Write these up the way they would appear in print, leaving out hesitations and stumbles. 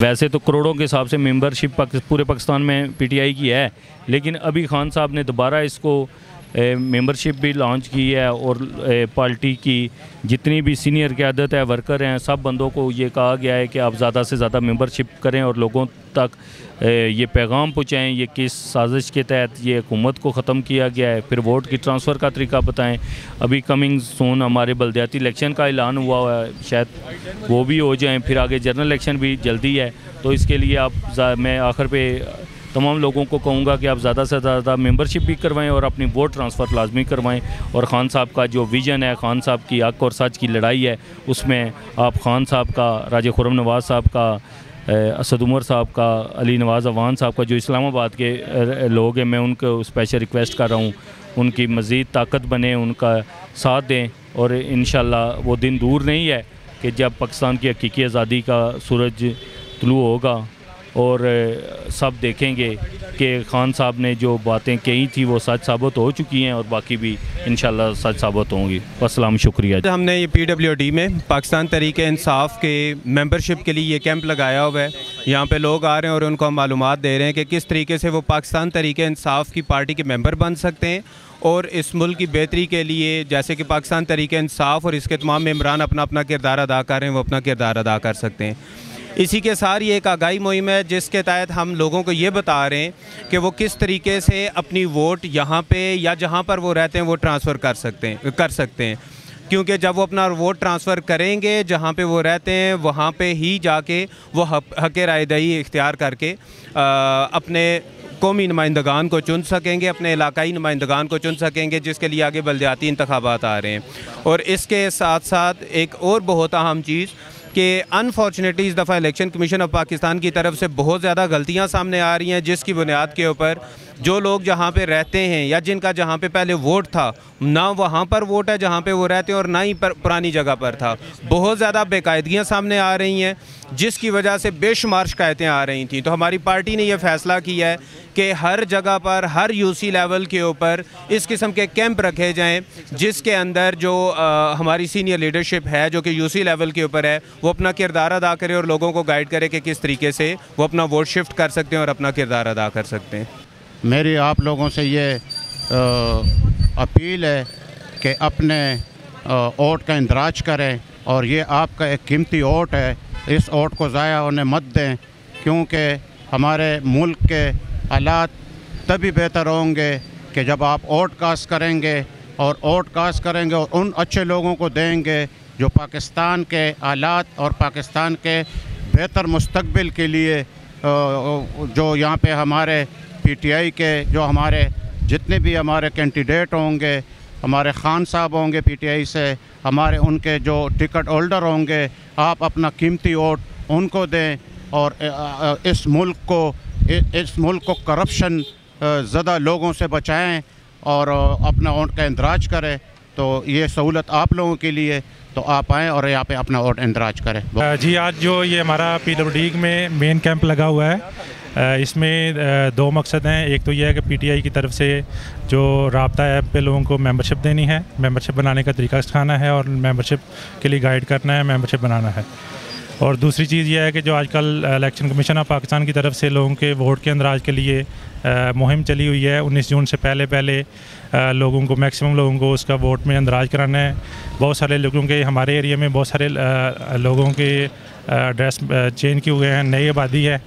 वैसे तो करोड़ों के हिसाब से मेंबरशिप पूरे पाकिस्तान में पीटीआई की है, लेकिन अभी खान साहब ने दोबारा इसको मेंबरशिप भी लॉन्च की है और पार्टी की जितनी भी सीनियर क़यादत है, वर्कर हैं, सब बंदों को ये कहा गया है कि आप ज़्यादा से ज़्यादा मेंबरशिप करें और लोगों तक ये पैगाम पहुँचाएँ ये किस साजिश के तहत ये हुकूमत को ख़त्म किया गया है। फिर वोट की ट्रांसफ़र का तरीका बताएं। अभी कमिंग सून हमारे बल्दियाती इलेक्शन का ऐलान हुआ है, शायद वो भी हो जाएँ। फिर आगे जनरल इलेक्शन भी जल्दी है, तो इसके लिए मैं आखिर पे तमाम लोगों को कहूँगा कि आप ज़्यादा से ज़्यादा मेंबरशिप भी करवाएं और अपनी वोट ट्रांसफ़र लाजमी करवाएं। और ख़ान साहब का जो विज़न है, ख़ान साहब की हक़ और सच की लड़ाई है, उसमें आप ख़ान साहब का, राजा खुर्रम नवाज़ साहब का, असद उमर साहब का, अली नवाज़ अवान साहब का, जो इस्लामाबाद के लोग हैं, मैं उनको स्पेशल रिक्वेस्ट कर रहा हूँ उनकी मज़ीद ताकत बने, उनका साथ दें। और इंशाअल्लाह वो दिन दूर नहीं है कि जब पाकिस्तान की हकीकी आज़ादी का सूरज तुलू होगा और सब देखेंगे कि खान साहब ने जो बातें कही थी वो सच साबित हो चुकी हैं और बाकी भी इंशाल्लाह सच साबित होंगी। अस्सलाम, शुक्रिया। हमने ये PWD में पाकिस्तान तहरीक इंसाफ के मेंबरशिप के लिए ये कैंप लगाया हुआ है। यहाँ पे लोग आ रहे हैं और उनको हम मालूमात दे रहे हैं कि किस तरीके से वो पाकिस्तान तहरीक इंसाफ की पार्टी के मेंबर बन सकते हैं और इस मुल्क की बेहतरी के लिए, जैसे कि पाकिस्तान तहरीक इंसाफ और इसके तमाम मेम्बरान अपना अपना किरदार अदा कर रहे हैं, वो अपना किरदार अदा कर सकते हैं। इसी के साथ ये एक आगाही मुहिम है जिसके तहत हम लोगों को ये बता रहे हैं कि वो किस तरीके से अपनी वोट यहाँ पे या जहाँ पर वो रहते हैं वो ट्रांसफ़र कर सकते हैं क्योंकि जब वो अपना वोट ट्रांसफ़र करेंगे जहाँ पे वो रहते हैं वहाँ पे ही जाके वो हक़ रायदही इख्तियार करके अपने कौमी नुमाइंदगान को चुन सकेंगे, अपने इलाकाई नुमाइंदगान को चुन सकेंगे, जिसके लिए आगे बल्दियाती इंतखाबात आ रहे हैं। और इसके साथ साथ एक और बहुत अहम चीज़ कि अनफॉर्चुनेटली इस दफ़ा इलेक्शन कमीशन ऑफ पाकिस्तान की तरफ से बहुत ज़्यादा गलतियां सामने आ रही हैं, जिसकी बुनियाद के ऊपर जो लोग जहां पे रहते हैं या जिनका जहां पे पहले वोट था, ना वहां पर वोट है जहां पे वो रहते हैं और ना ही पुरानी जगह पर था। बहुत ज़्यादा बेकायदगियां सामने आ रही हैं जिसकी वजह से बेशुमार शिकायतें आ रही थी। तो हमारी पार्टी ने यह फ़ैसला किया है कि हर जगह पर, हर UC लेवल के ऊपर इस किस्म के कैंप रखे जाएं जिसके अंदर जो हमारी सीनियर लीडरशिप है जो कि UC लेवल के ऊपर है, वो अपना किरदार अदा करे और लोगों को गाइड करे कि किस तरीके से वो अपना वोट शिफ्ट कर सकते हैं और अपना किरदार अदा कर सकते हैं। मेरी आप लोगों से ये अपील है कि अपने वोट का इंदराज करें और ये आपका एक कीमती वोट है, इस वोट को ज़ाया होने मत दें क्योंकि हमारे मुल्क के हालात तभी बेहतर होंगे कि जब आप वोट कास्ट करेंगे और वोट कास्ट करेंगे और उन अच्छे लोगों को देंगे जो पाकिस्तान के हालात और पाकिस्तान के बेहतर मुस्तकबिल के लिए जो यहाँ पे हमारे PTI के जो हमारे जितने भी हमारे कैंडिडेट होंगे, हमारे खान साहब होंगे PTI से, हमारे उनके जो टिकट होल्डर होंगे, आप अपना कीमती वोट उनको दें और इस मुल्क को करप्शन ज़्यादा लोगों से बचाएं और अपना वोट का इंदराज करें। तो ये सहूलत आप लोगों के लिए, तो आप आएँ और यहाँ पे अपना वोट इंदराज करें। जी, आज जो ये हमारा PWD में मेन कैंप लगा हुआ है, इसमें दो मकसद हैं। एक तो यह है कि PTI की तरफ से जो राब्ता ऐप पे लोगों को मेंबरशिप देनी है, मेंबरशिप बनाने का तरीका सिखाना है और मेंबरशिप के लिए गाइड करना है, मेंबरशिप बनाना है। और दूसरी चीज़ यह है कि जो आजकल इलेक्शन कमीशन ऑफ पाकिस्तान की तरफ से लोगों के वोट के अंदराज के लिए मुहिम चली हुई है। 19 जून से पहले लोगों को, मैक्सिमम लोगों को उसका वोट में अंदराज कराना है। बहुत सारे लोगों के, हमारे एरिया में बहुत सारे लोगों के एड्रेस चेंज किए हुए हैं, नई आबादी है,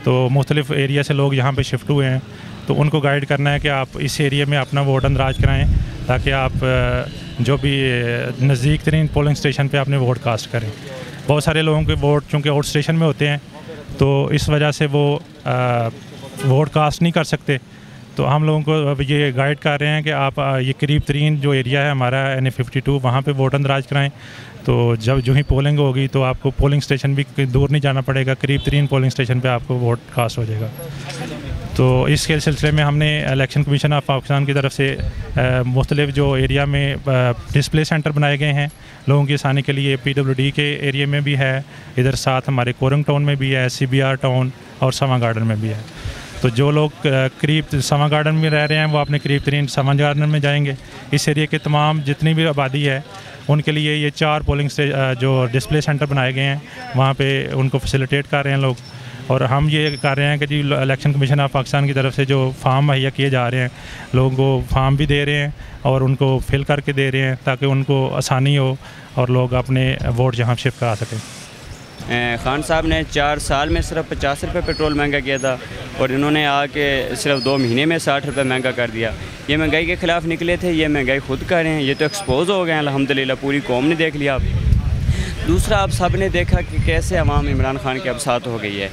तो मुख्तलिफ़ एरिया से लोग यहाँ पे शिफ्ट हुए हैं। तो उनको गाइड करना है कि आप इस एरिया में अपना वोट अंदराज कराएं ताकि आप जो भी नज़दीक तरीन पोलिंग स्टेशन पे अपने वोट कास्ट करें। बहुत सारे लोगों के वोट चूँकि आउट स्टेशन में होते हैं तो इस वजह से वो वोट कास्ट नहीं कर सकते। तो हम लोगों को अब ये गाइड कर रहे हैं कि आप ये करीब तरीन जो एरिया है हमारा NA 52, वहाँ पे वोट अंदराज कराएं। तो जब जो ही पोलिंग होगी तो आपको पोलिंग स्टेशन भी दूर नहीं जाना पड़ेगा, करीब तरीन पोलिंग स्टेशन पे आपको वोट कास्ट हो जाएगा। तो इसके सिलसिले में हमने इलेक्शन कमीशन ऑफ पाकिस्तान की तरफ से मुख्तलिफ जो एरिया में डिस्प्ले सेंटर बनाए गए हैं लोगों की आसानी के लिए। PWD के एरिया में भी है, इधर साथ हमारे कोरंग टाउन में भी है, CBR टाउन और समा गार्डन में भी है। तो जो लोग करीब समा गार्डन में रह रहे हैं वो अपने करीब तरीन समा गार्डन में जाएंगे। इस एरिया के तमाम जितनी भी आबादी है उनके लिए ये 4 पोलिंग जो डिस्प्ले सेंटर बनाए गए हैं, वहाँ पे उनको फैसिलिटेट कर रहे हैं लोग। और हम ये कर रहे हैं कि जी इलेक्शन कमीशन ऑफ पाकिस्तान की तरफ से जो फार्म मुहैया किए जा रहे हैं, लोगों को फार्म भी दे रहे हैं और उनको फिल करके दे रहे हैं ताकि उनको आसानी हो और लोग अपने वोट यहाँ शिफ्ट करा सकें। खान साहब ने 4 साल में सिर्फ 50 रुपये पेट्रोल महंगा किया था और इन्होंने आके सिर्फ 2 महीने में 60 रुपये महंगा कर दिया। ये महंगाई के ख़िलाफ़ निकले थे, ये महंगाई खुद कर रहे हैं, ये तो एक्सपोज हो गए हैं अल्हम्दुलिल्लाह, पूरी कौम ने देख लिया। दूसरा, आप सब ने देखा कि कैसे अवाम इमरान खान के अब साथ हो गई है।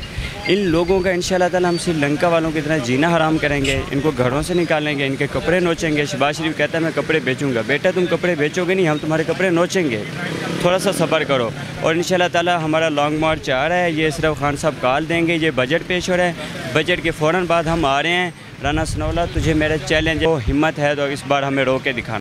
इन लोगों का इंशाअल्लाह ताला हम श्रीलंका वालों की तरह जीना हराम करेंगे, इनको घरों से निकालेंगे, इनके कपड़े नोचेंगे। शहबाज शरीफ कहता है मैं कपड़े बेचूंगा। बेटा तुम कपड़े बेचोगे नहीं, हम तुम्हारे कपड़े नोचेंगे, थोड़ा सा सब्र करो। और इंशाअल्लाह ताला हमारा लॉन्ग मार्च आ रहा है, ये सिर्फ खान साहब कॉल देंगे। ये बजट पेश हो रहा है, बजट के फ़ौरन बाद हम आ रहे हैं। राना सनौला, तुझे मेरा चैलेंज है, वो हिम्मत है तो इस बार हमें रोक के दिखाना।